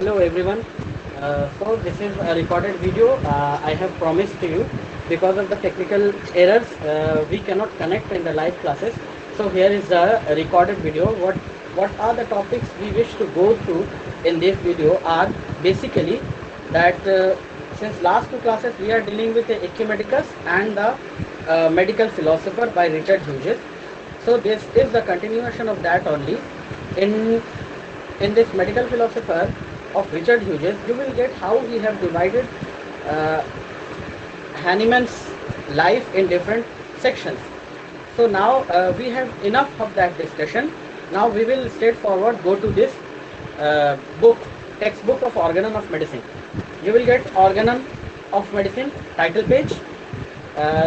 Hello everyone. So this is a recorded video. I have promised to you because of the technical errors we cannot connect in the live classes. So here is a recorded video. What are the topics we wish to go through in this video are basically that since last two classes we are dealing with the Ecumedicus and the medical philosopher by Richard Hughes. So this is the continuation of that only. In this medical philosopher of Richard Hughes, you will get how he have divided uh, Hahnemann's life in different sections. So now we have enough of that discussion. Now we will straightforward go to this book, textbook of Organon of Medicine. You will get Organon of Medicine title page.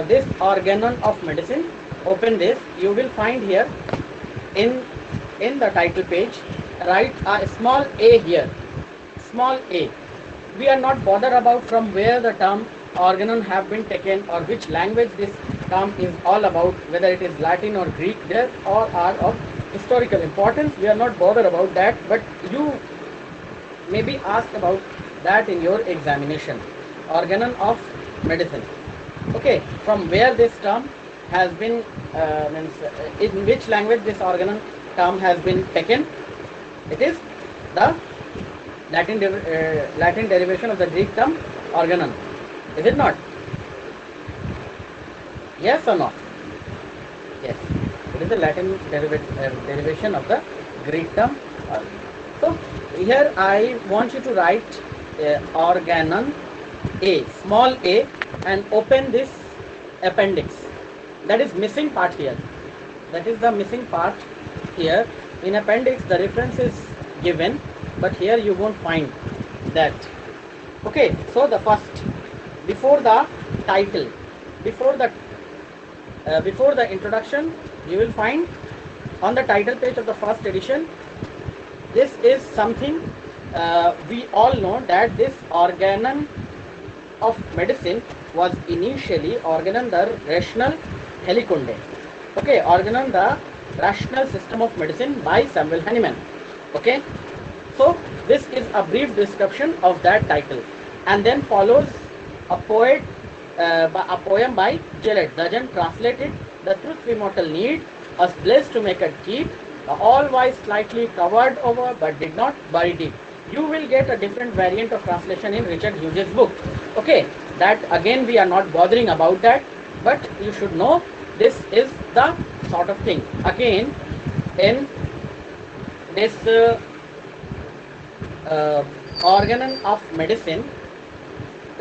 This Organon of Medicine, open this, you will find here in the title page, write a small a here, small a. We are not bothered about from where the term organon have been taken or which language this term is all about, whether it is Latin or Greek, there all are of historical importance. We are not bothered about that, but you may be asked about that in your examination. Organon of Medicine. Okay, from where this term has been, in which language this organon term has been taken? It is the Latin derivation of the Greek term organon. Is it not? Yes or no? Yes. It is the Latin derivation of the Greek term organon. So here I want you to write organon A, small a, and open this appendix. That is missing part here. That is the missing part here. In appendix the reference is given, but here you won't find that. Okay, so the first, before the title, before the introduction, you will find on the title page of the first edition, this is something we all know, that this organon of medicine was initially organon the rational heliconde. Okay, organon the rational system of medicine by Samuel Hahnemann. Okay, so this is a brief description of that title, and then follows a poem by Gillette. Duggan translated, "The truth we mortal need, us blessed to make it keep, the all wise slightly covered over but did not bury deep." You will get a different variant of translation in Richard Hughes' book. Okay, that again we are not bothering about that, but you should know this is the sort of thing. Again, in this organon of medicine,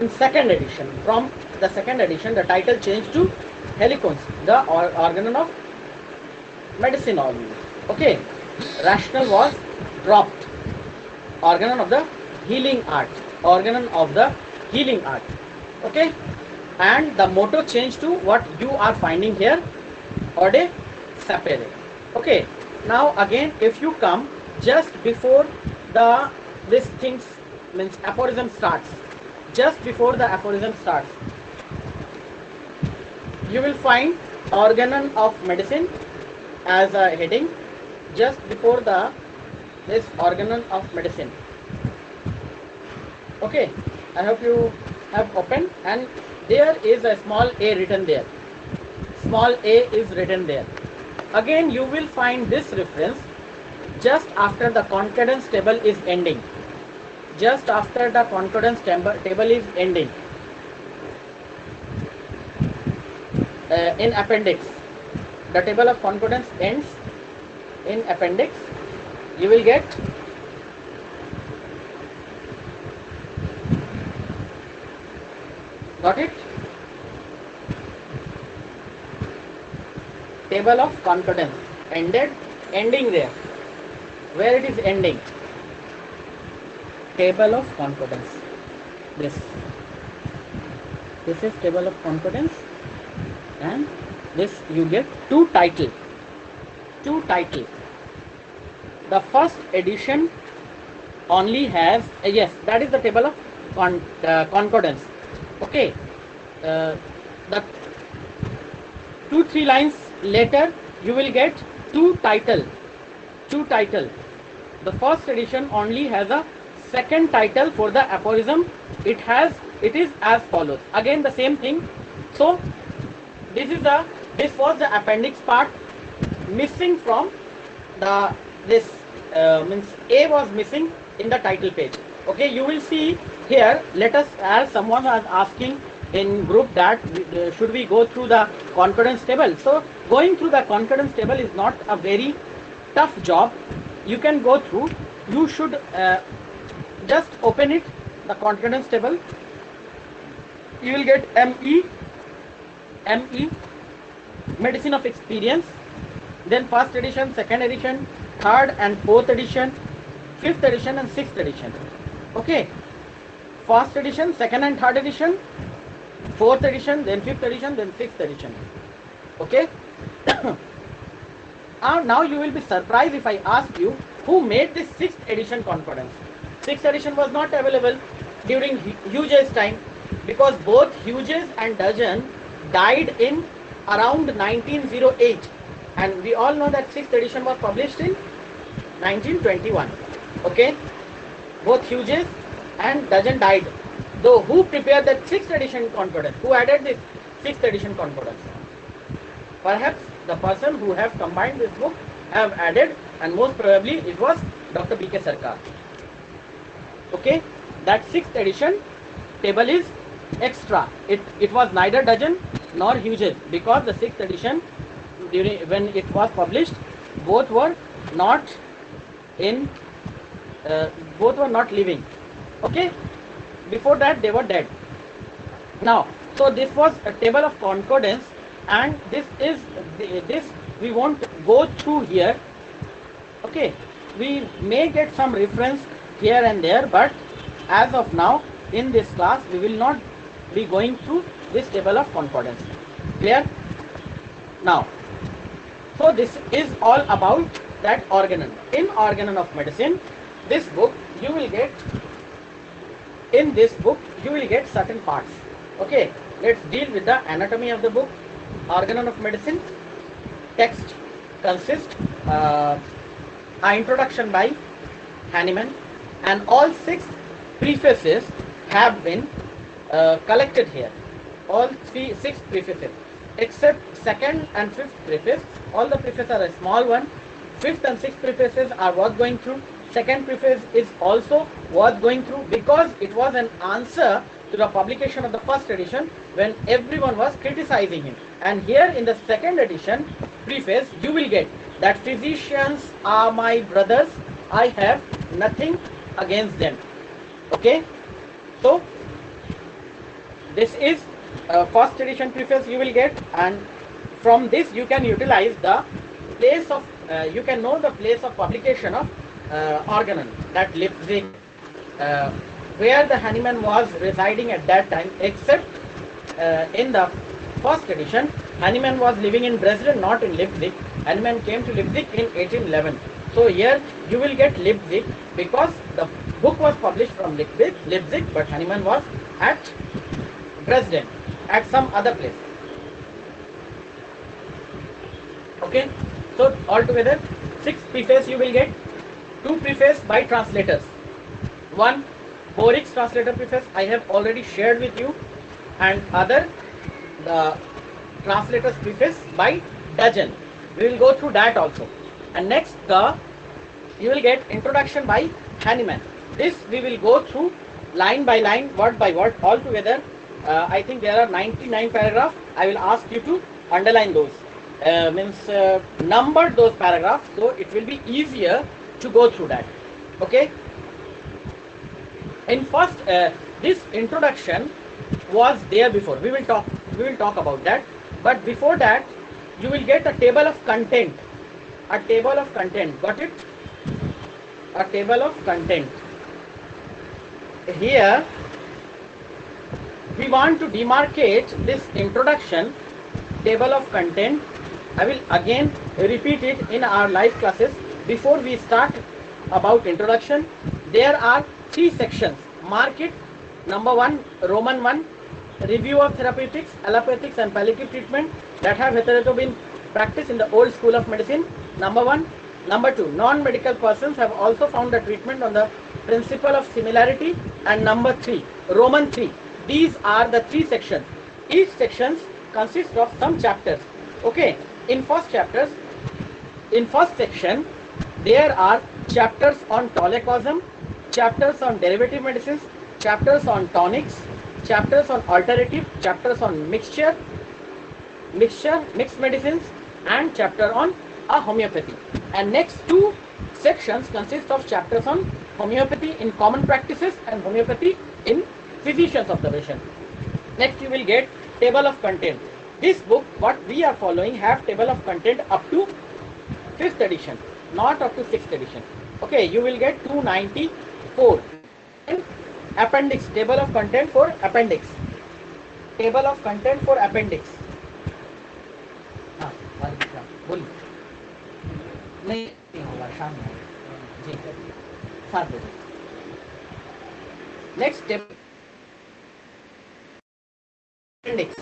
in second edition, from the second edition, the title changed to Helicons, the organon of medicine only. Okay, rational was dropped. Organon of the healing art, organon of the healing art. Okay, and the motto changed to what you are finding here, Ode Sapere. Okay, now again, if you come just before the this things means aphorism starts, just before the aphorism starts, you will find organon of medicine as a heading just before the this organon of medicine. Okay, I hope you have opened, and there is a small a written there. Small a is written there. Again, you will find this reference just after the concordance table is ending. Just after the concordance table is ending. In appendix, the table of concordance ends in appendix. You will get got it? Table of concordance ending there. Where it is ending? Table of concordance. This is table of concordance, and this you get two title. The first edition only has yes, that is the table of concordance. Okay, the 2-3 lines later you will get two title. The first edition only has a second title for the aphorism, it is as follows. Again the same thing. So this was the appendix part missing from the this means A was missing in the title page. Okay, you will see here. Let us, as someone was asking in group that should we go through the concordance table. So going through the concordance table is not a very tough job. You can go through. You should just open it, the concordance table. You will get ME, medicine of experience, then first edition, second edition, third and fourth edition, fifth edition and sixth edition. Okay, first edition, second and third edition, fourth edition, then fifth edition, then sixth edition. Okay. Now you will be surprised if I ask you who made this sixth edition concordance. Sixth edition was not available during Hughes' time, because both Hughes and Dudgeon died in around 1908, and we all know that sixth edition was published in 1921. Okay, both Hughes and Dudgeon died. Though who prepared that sixth edition concordance? Who added this sixth edition concordance? Perhaps the person who have combined this book have added, and most probably it was Dr. B.K. Sarkar. Okay, that sixth edition table is extra. It was neither Dudgeon nor Hughes, because the sixth edition, when it was published, both were not living. Okay, before that they were dead. Now, so this was a table of concordance, and this we won't go through here. Okay, we may get some reference here and there, but as of now in this class we will not be going through this table of concordance. Clear? Now, so this is all about that organon. In Organon of Medicine, this book you will get, in this book you will get certain parts. Okay, let's deal with the anatomy of the book. Organon of Medicine text consists an introduction by Hahnemann, and all 6 prefaces have been collected here. All 6 prefaces, except second and fifth preface. All the prefaces are a small one. Fifth and sixth prefaces are worth going through. Second preface is also worth going through, because it was an answer to the publication of the first edition when everyone was criticizing him. And here in the second edition preface you will get that physicians are my brothers, I have nothing against them. Okay, so this is first edition preface you will get, and from this you can utilize the place of you can know the place of publication of Organon, that Leipzig, where the Hahnemann was residing at that time. Except in the first edition, Hahnemann was living in Dresden, not in Leipzig. Hahnemann came to Leipzig in 1811. So here you will get Leipzig, because the book was published from Leipzig, but Hahnemann was at Dresden, at some other place. Okay, so altogether 6 preface you will get. 2 preface by translators. One, Borik's translator preface I have already shared with you, and other the translator's preface by Dudgeon. We will go through that also. And next you will get introduction by Hahnemann. This we will go through line by line, word by word. Altogether I think there are 99 paragraphs. I will ask you to underline those, number those paragraphs, so it will be easier to go through that. Okay, in first this introduction was there before. We will talk about that, but before that you will get a table of content. A table of content, got it? A table of content. Here we want to demarcate this introduction, table of content. I will again repeat it in our live classes. Before we start about introduction, there are 3 sections. Mark it. Number 1, Roman 1, review of therapeutics, allopathics and palliative treatment that have hitherto been practiced in the old school of medicine. Number 1. Number 2, non-medical persons have also found a treatment on the principle of similarity, and number 3, Roman 3. These are the 3 sections. Each section consists of some chapters. Okay, in first section there are chapters on tolecosm, chapters on derivative medicines, chapters on tonics, chapters on alternative, chapters on mixed medicines, and chapter on homeopathy. And next 2 sections consist of chapters on homeopathy in common practices and homeopathy in physician's observation. Next you will get table of content. This book, what we are following, have table of content up to 5th edition, not up to 6th edition. Okay, you will get 294. And appendix, table of content for appendix. Table of content for appendix. बोलिए नहीं होगा शाम में जी 7 बजे. Next step, appendix.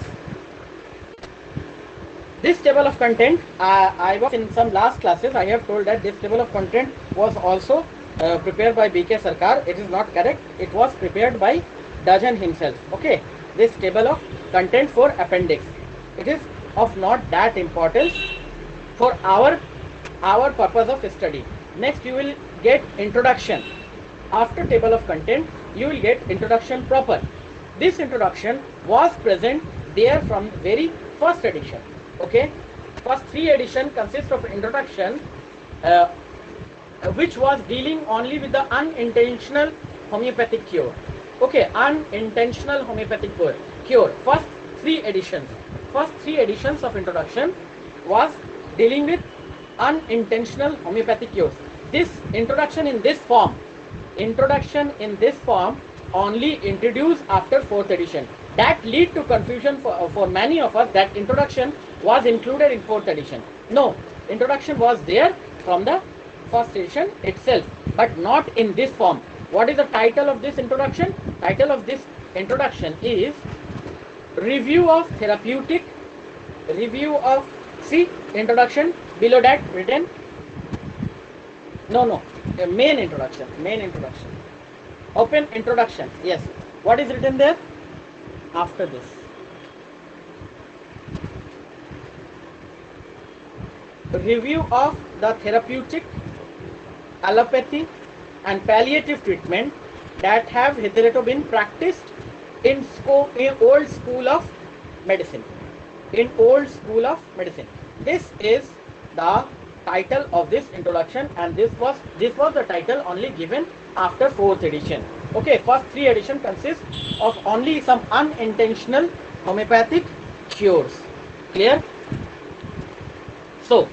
This table of content, I was in some last classes, I have told that this table of content was also prepared by B.K. Sarkar. It is not correct. It was prepared by Dajan himself. Okay, this table of content for appendix. It is of not that importance for our purpose of study. Next you will get introduction. After table of content you will get introduction proper. This introduction was present there from very first edition. Okay, first 3 edition consist of introduction which was dealing only with the unintentional homeopathic cure. Okay, unintentional homeopathic cure. First 3 editions of introduction was dealing with unintentional homeopathic cures. This introduction in this form only introduced after 4th edition. That lead to confusion for many of us that introduction was included in 4th edition. No, introduction was there from the first edition itself, but not in this form. What is the title of this introduction? Title of this introduction is Review of Therapeutic, see introduction below that written. No, main introduction. Open introduction. Yes. What is written there? After this. Review of the therapeutic, allopathy and palliative treatment that have hitherto been practiced in old school of medicine. This is the title of this introduction, and this was the title only given after 4th edition. Okay, first 3 edition consists of only some unintentional homeopathic cures. Clear? So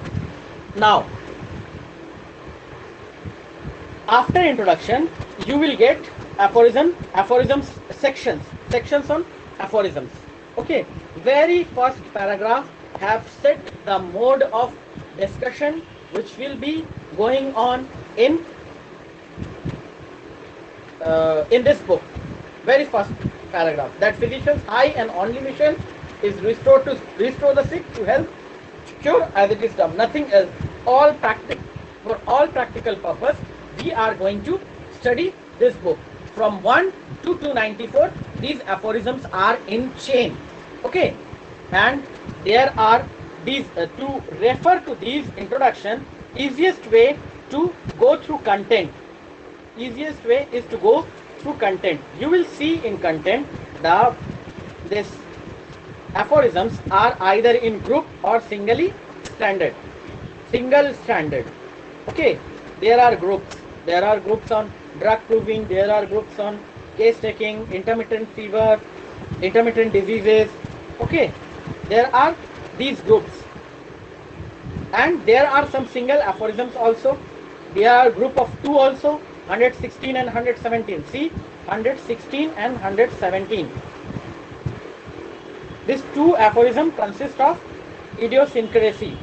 now after introduction you will get aphorisms sections on aphorisms. Okay, very first paragraph have set the mode of discussion which will be going on in this book. Very first paragraph, that physician's high and only mission is to restore the sick, to help cure as it is done, nothing else. For all practical purpose we are going to study this book from 1 to 294. These aphorisms are in chain. Okay, and there are these to refer to these introduction. Easiest way to go through content. Easiest way is to go through content. You will see in content this aphorisms are either in group or single stranded. Okay, there are groups on drug proving, there are groups on case taking, intermittent fever, intermittent diseases. Okay, there are these groups, and there are some single aphorisms also. There are group of 2 also, 116 and 117. See, 116 and 117. These 2 aphorisms consist of idiosyncrasy.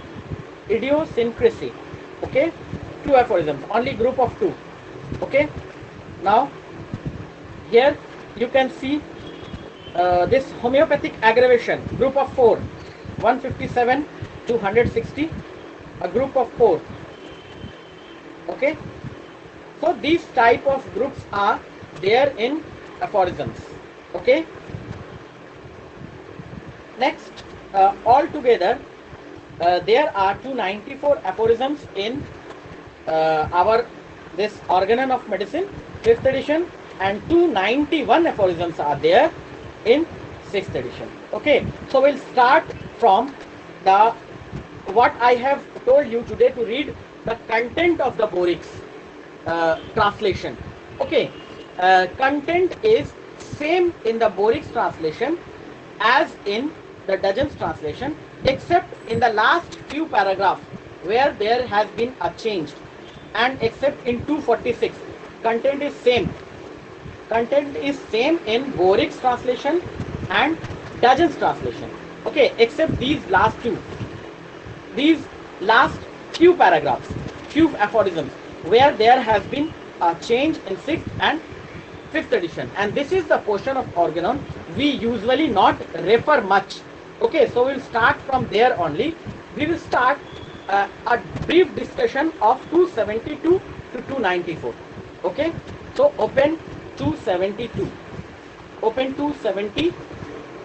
Okay, 2 aphorisms, only group of 2. Okay, now here you can see this homeopathic aggravation, group of 4, 157 to 160, a group of 4. Okay, So these type of groups are there in aphorisms. Okay. Next, altogether, there are 294 aphorisms in our this Organon of Medicine 5th edition, and 291 aphorisms are there in 6th edition. Okay, so we'll start from the what I have told you today to read the content of the Borix translation. Okay, content is same in the Borix translation as in the Dudgeon's translation, except in the last few paragraphs where there has been a change, and except in 246 content is same. Content is same in Borix translation and Dudgeon's translation. Okay, except these last two. These last few paragraphs, few aphorisms, where there has been a change in 6th and 5th edition, and this is the portion of Organon we usually not refer much. Okay, so we'll start from there only. We will start a brief discussion of 272 to 294. Okay, so open 272. Open 272.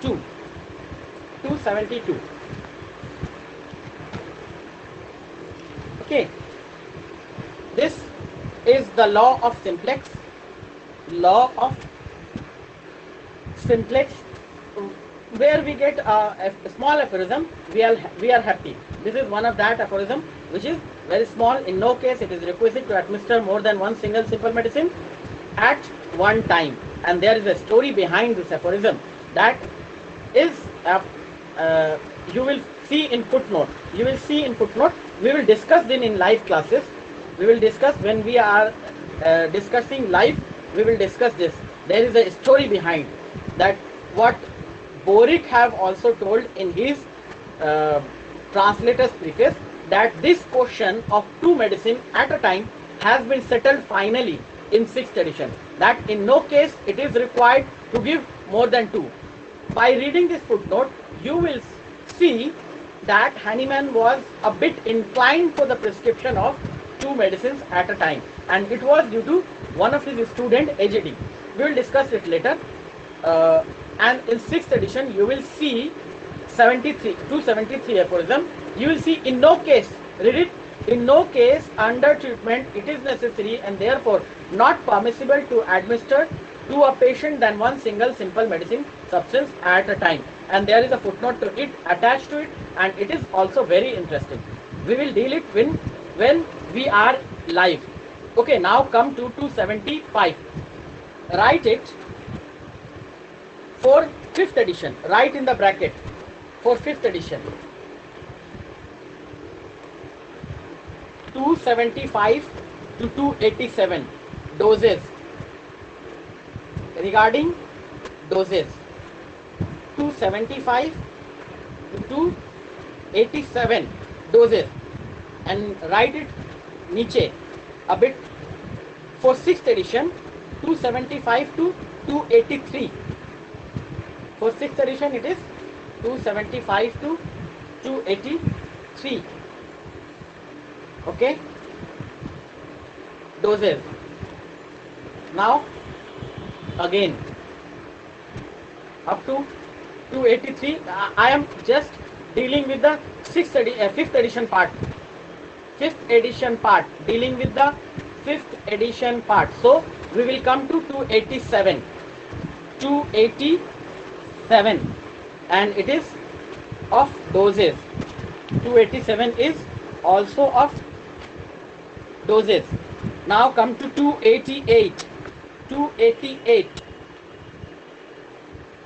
272. Okay, this is the law of simplex. Law of simplex, where we get a small aphorism, we are happy. This is one of that aphorism which is very small. In no case it is requisite to administer more than one single simple medicine at one time, and there is a story behind this aphorism that is you will see in footnote. You will see in footnote. We will discuss then in live classes. We will discuss when we are discussing live. We will discuss this. There is a story behind that, what Borix have also told in his translator's preface, that this question of two medicine at a time has been settled finally in 6th edition, that in no case it is required to give more than two. By reading this footnote, you will see that Hahnemann was a bit inclined for the prescription of two medicines at a time, and it was due to one of his student AJD. We will discuss it later. And in 6th edition you will see 273 aphorism. You will see, in no case, read it, in no case under treatment it is necessary and therefore not permissible to administer to a patient than one single simple medicine substance at a time, and there is a footnote to it attached to it, and it is also very interesting. We will deal it when we are live. Okay, now come to 275. Write it for 5th edition. Write in the bracket for 5th edition. 275 to 287 doses. Regarding doses, 275 to 287 doses, and write it niche a bit. For 6th edition, 275 to 283. For 6th edition it is 275 to 283. Okay, doses. Now again up to 283. I am just dealing with the 5th edition part. 5th edition part, dealing with the 5th edition part. So we will come to 287. 287, and it is of doses. 287 is also of doses. Now come to 288. 288.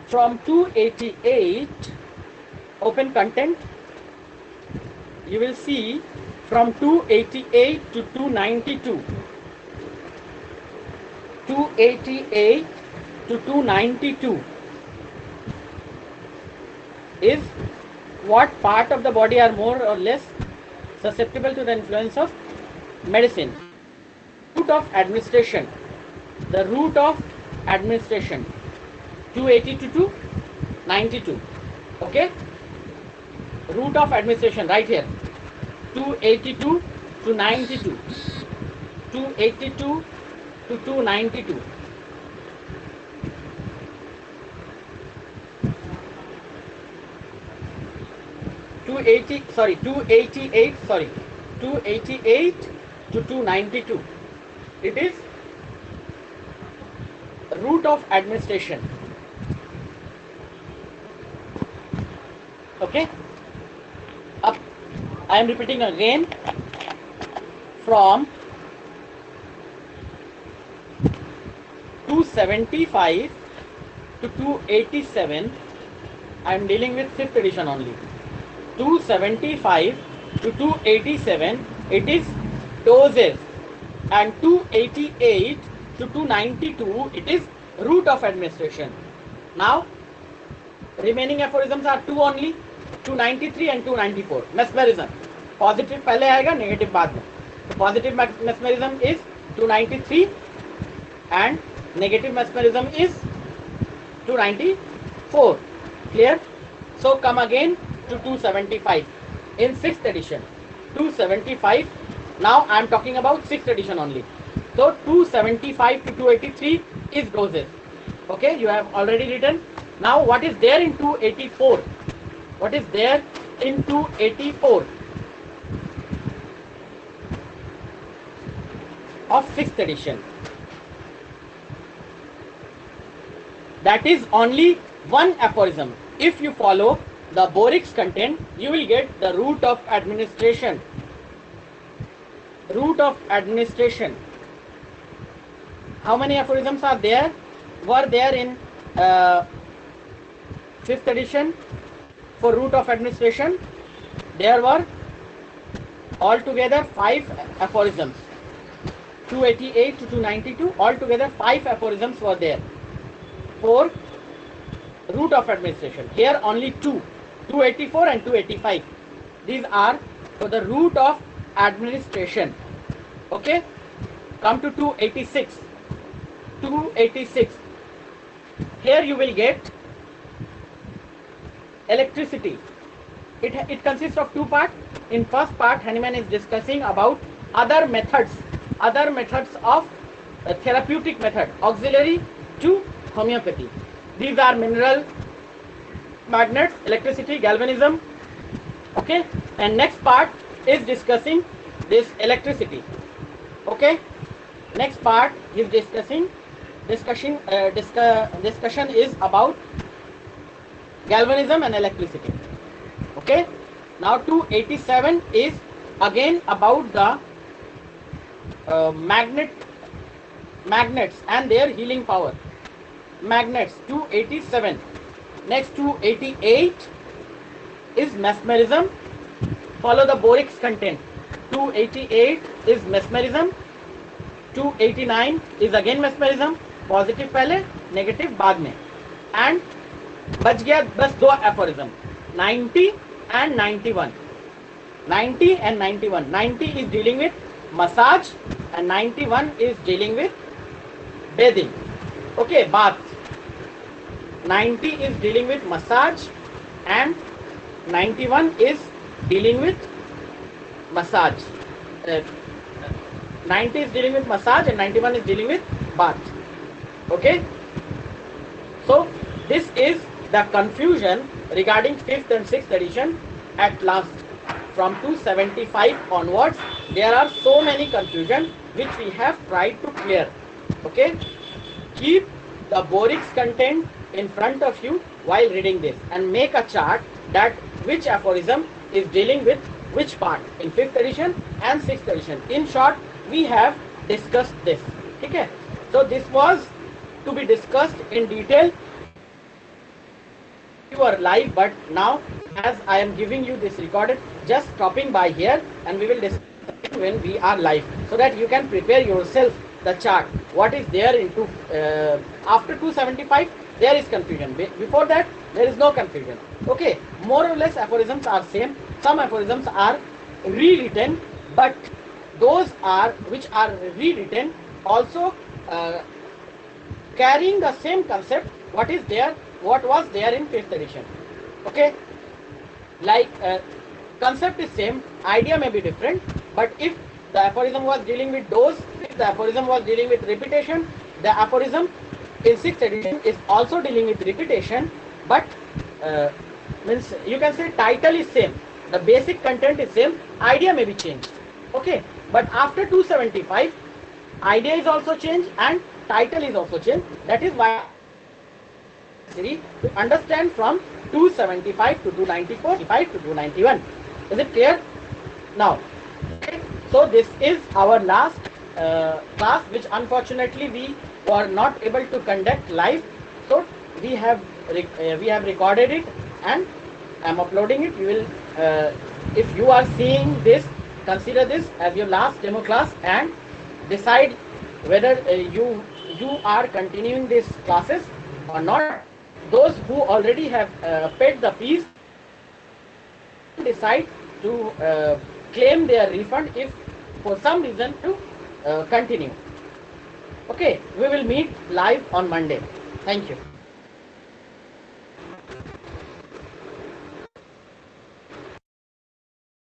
From 288, open content. You will see from 288 to 292. 288 to 292 is what part of the body are more or less susceptible to the influence of medicine. Route of administration. The route of administration. 280 to 292. Okay. Route of administration right here. 282 to 92. 282 to 292. 288 to 292. It is root of administration. Okay. Up. I am repeating again. From 275 to 287, I am dealing with 5th edition only. 275 to 287, it is doses, and 288 to 292, it is route of administration. Now, remaining aphorisms are two only, 293 and 294. Mesmerism. Positive पहले आएगा, negative बाद में. The positive mesmerism is 293 and negative mesmerism is 294. Clear? So come again to 275 in 6th edition. 275. Now I am talking about 6th edition only. So 275 to 283 is doses. Okay, you have already written. Now what is there in 284? What is there in 284 of 6th edition? That is only one aphorism. If you follow the Borik's content, you will get the route of administration. Route of administration. How many aphorisms are there? Were there in 5th edition for route of administration? There were altogether 5 aphorisms. 288 to 292, altogether 5 aphorisms were there for route of administration. Here only 2, 284 and 285. These are for the route of administration. Okay, come to 286. 286. Here you will get electricity. It consists of 2 parts. In first part, Hahnemann is discussing about other methods of therapeutic method auxiliary to homeopathy. These are mineral magnets, electricity, galvanism. Okay, and next part is discussing this electricity. Okay, next part is discussion is about galvanism and electricity. Okay, now 287 is again about the magnets and their healing power. Magnets, 287. Next, 288 is mesmerism. Follow the Borik's content. 288 is mesmerism. 289 is again mesmerism. Positive पहले, negative बाद में. And बच गया बस 2 aphorism. 90 and 91. 90 and 91. 90 is dealing with massage and 91 is dealing with bathing. Okay, bath. 90 is dealing with massage and 91 is dealing with massage. 90 is dealing with massage and 91 is dealing with bath. Okay. So this is the confusion regarding 5th and 6th edition at last. From 275 onwards, there are so many confusion which we have tried to clear. Okay. Keep the Borik's content in front of you while reading this and make a chart that which aphorism is dealing with which part in 5th edition and 6th edition. In short, we have discussed this. Okay. So this was to be discussed in detail. You are live, but now as I am giving you this recorded, just stopping by here and we will discuss when we are live, so that you can prepare yourself the chart. What is there into after 275 there is confusion. Before that there is no confusion. Okay, more or less aphorisms are same. Some aphorisms are rewritten, but those are which are rewritten also carrying the same concept what was there in 5th edition. Okay, like concept is same, idea may be different, but if The aphorism was dealing with dose. The aphorism was dealing with repetition. The aphorism in 6th edition is also dealing with repetition, but uh, means you can say title is same. The basic content is same. Idea may be changed. Okay, but after 275, idea is also changed and title is also changed. That is why to understand from 275 to 294, 5 to 291. Is it clear? Now, okay, so this is our last class, which unfortunately we were not able to conduct live. So we have recorded it and I am uploading it. You will, if you are seeing this, consider this as your last demo class and decide whether you are continuing these classes or not. Those who already have paid the fees decide to claim their refund if for some reason to continue. Okay, we will meet live on Monday. Thank you.